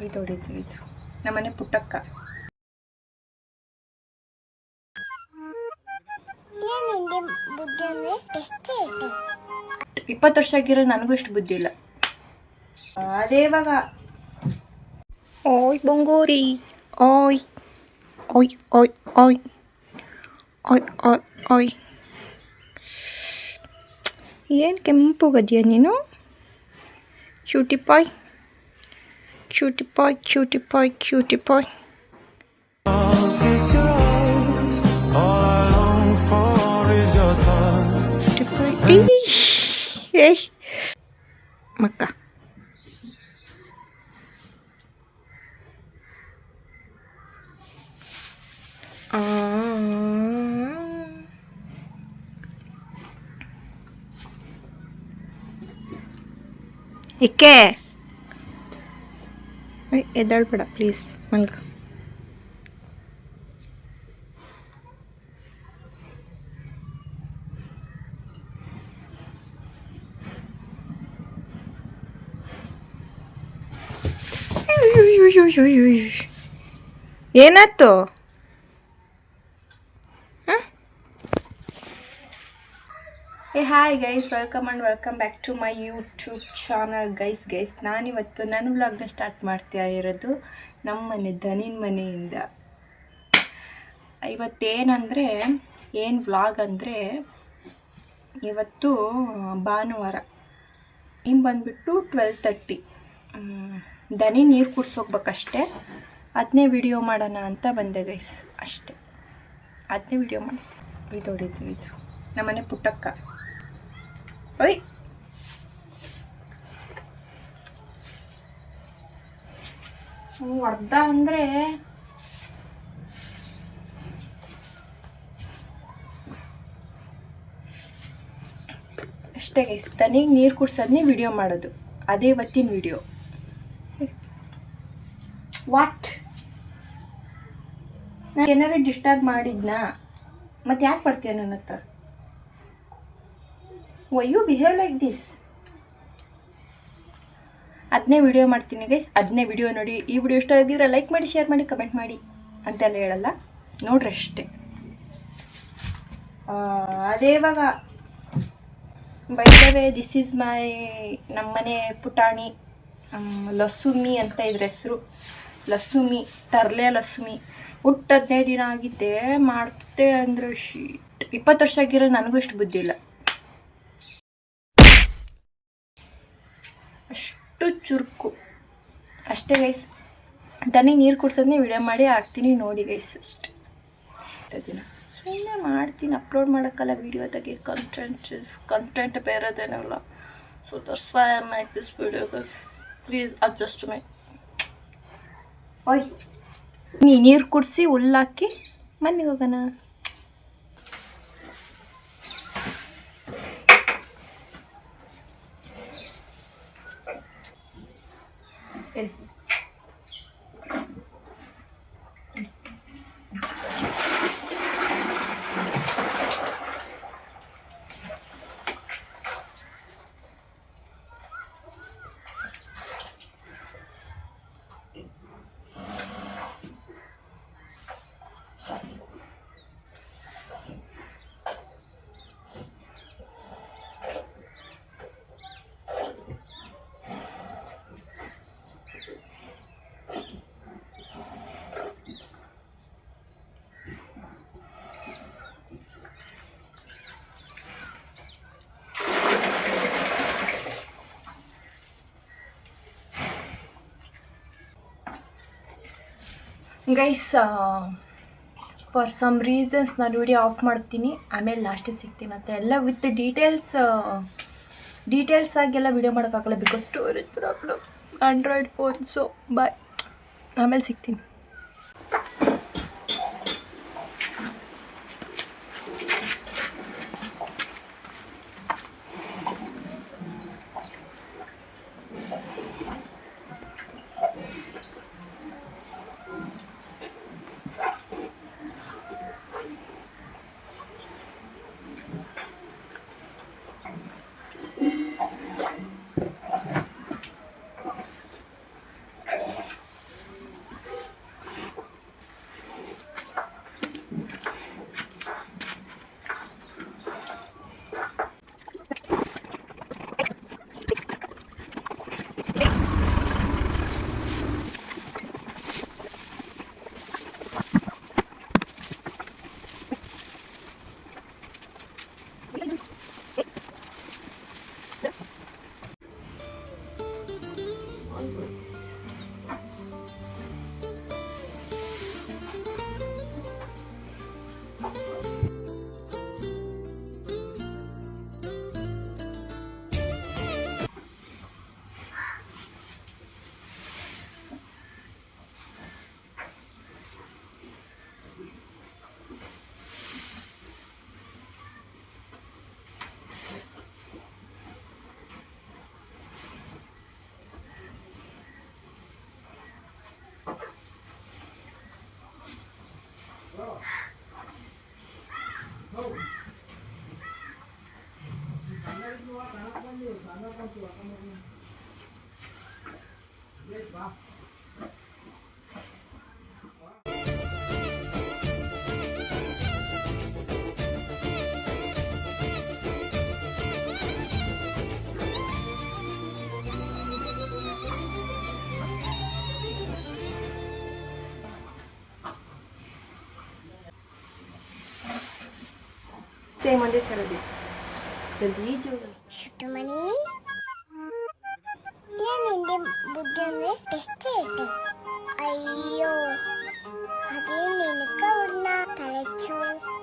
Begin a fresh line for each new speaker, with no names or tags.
ಇದು ಹೊಡಿತು ಇದು ನಮ್ಮನೆ ಪುಟ್ಟಕ್ಕ. ಇಪ್ಪತ್ತು ವರ್ಷ ಆಗಿರೋ ನನಗೂ ಇಷ್ಟು ಬುದ್ಧಿ ಇಲ್ಲ. ಅದೇ ಇವಾಗ ಓಯ್ ಬಂಗೋರಿ ಓಯ್ ಓಯ್ ಓಯ್ ಓಯ್ ಓಯ್ ಓಯ್ ಓಯ್. ಏನು ಕೆಂಪುಗದ್ಯಾ ನೀನು? Cutie pie cutie pie cutie pie cutie pie. ಏಯ್ ಮಕ್ಕ ಇಕ್ಕೆ ಎದ್ದಾಳ್ಬೇಡ ಪ್ಲೀಸ್ ಮಲ್ಗ. ಏನಾಯ್ತು? Hi guys, welcome back to my YouTube channel. Guys ನಾನಿವತ್ತು ನನ್ನ ವ್ಲಾಗ್ನ ಸ್ಟಾರ್ಟ್ ಮಾಡ್ತಾ ಇರೋದು ನಮ್ಮ ಮನೆ ದನಿನ ಮನೆಯಿಂದ. ಇವತ್ತೇನಂದರೆ ಏನು ವ್ಲಾಗ್ ಅಂದರೆ, ಇವತ್ತು ಭಾನುವಾರ, ಟೈಮ್ ಬಂದುಬಿಟ್ಟು 12:30. ದನಿ ನೀರು ಕುಡ್ಸೋಗ್ಬೇಕಷ್ಟೆ, ಅದನ್ನೇ ವಿಡಿಯೋ ಮಾಡೋಣ ಅಂತ ಬಂದೆ ಗೈಸ್, ಅಷ್ಟೇ. ಅದನ್ನೇ ವಿಡಿಯೋ ಮಾಡ್ತೀನಿ. ಇದು ಹೊಡಿತು ಇದು ನಮ್ಮನೆ ಪುಟ್ಟಕ್ಕ. ಓಯ್ ಅರ್ಧ ಅಂದರೆ ಅಷ್ಟೇ ಗೈಸ್. ದನಿಗೆ ನೀರು ಕುಡ್ಸೋದನ್ನೇ ವಿಡಿಯೋ ಮಾಡೋದು, ಅದೇ ಇವತ್ತಿನ ವಿಡಿಯೋ. ವಾಟ್, ನಾನು ಏನಾರು ಡಿಸ್ಟರ್ಬ್ ಮಾಡಿದ್ನಾ? ಮತ್ತು ಯಾಕೆ ಬರ್ತೀಯ ನನ್ನ ಹತ್ರ? Why you behave like this? ಅದನ್ನೇ ವಿಡಿಯೋ ಮಾಡ್ತೀನಿ ಗೈಸ್, ಅದನ್ನೇ ವಿಡಿಯೋ ನೋಡಿ. ಈ ವಿಡಿಯೋ ಇಷ್ಟ ಆಗಿದ್ರೆ ಲೈಕ್ ಮಾಡಿ, ಶೇರ್ ಮಾಡಿ, ಕಮೆಂಟ್ ಮಾಡಿ ಅಂತೆಲ್ಲ ಹೇಳಲ್ಲ, ನೋಡ್ರಿ ಅಷ್ಟೇ. ಅದೇ ಇವಾಗ by the way, this is my ನಮ್ಮನೆ ಪುಟಾಣಿ ಲಸುಮಿ ಅಂತ ಇದ್ರ ಹೆಸರು. ಲಸುಮಿ, ತರಲೆ ಲಸುಮಿ. ಹುಟ್ಟು 15 ದಿನ ಆಗಿದ್ದೆ, ಮಾಡ್ತೆ ಅಂದರೆ 20 ವರ್ಷ ಆಗಿರೋ ನನಗೂ ಇಷ್ಟು ಬುದ್ಧಿ ಇಲ್ಲ. ಅಷ್ಟು ಚುರುಕು ಅಷ್ಟೇ ಗೈಸ್. ದನಿಗೆ ನೀರು ಕುಡ್ಸೋದನ್ನೇ ವಿಡಿಯೋ ಮಾಡಿ ಹಾಕ್ತೀನಿ, ನೋಡಿ ಗೈಸ್ ಅಷ್ಟೆ. ದಿನ ಸುಮ್ಮನೆ ಮಾಡ್ತೀನಿ, ಅಪ್ಲೋಡ್ ಮಾಡೋಕ್ಕಲ್ಲ ವೀಡಿಯೋದಾಗೆ. ಕಂಟೆಂಟ್ ಬೇರೆದೇನಲ್ಲ. So that's why I make this video guys. Please adjust my. ಓಯ್ ನೀರು ಕುಡಿಸಿ ಹುಲ್ಲಾಕಿ ಮನೆಗೆ ಹೋಗೋಣ. ಗೈಸ್, ಫಾರ್ ಸಮ್ ರೀಸನ್ಸ್ ನಾನು ವಿಡಿಯೋ ಆಫ್ ಮಾಡ್ತೀನಿ, ಆಮೇಲೆ ಲಾಸ್ಟಿಗೆ ಸಿಗ್ತೀನಿ ಅಂತ ಎಲ್ಲ ವಿತ್ ಡೀಟೇಲ್ಸ್ ಆಗೆಲ್ಲ ವಿಡಿಯೋ ಮಾಡೋಕ್ಕಾಗಲ್ಲ, because storage problem, Android phone. So bye, ಆಮೇಲೆ ಸಿಗ್ತೀನಿ. ಸೇಮ್ ಒಂದೇ ಥರದ್ದು ಗಲೀಜು.
ಶುಟುಮಣಿ ഞാൻ എൻ്റെ ബുദ്ധനെ ടെസ്റ്റ് ചെയ്യട്ടെ. അയ്യോ, അത് നിനക്ക് അവിടുന്ന് തലച്ചോറ്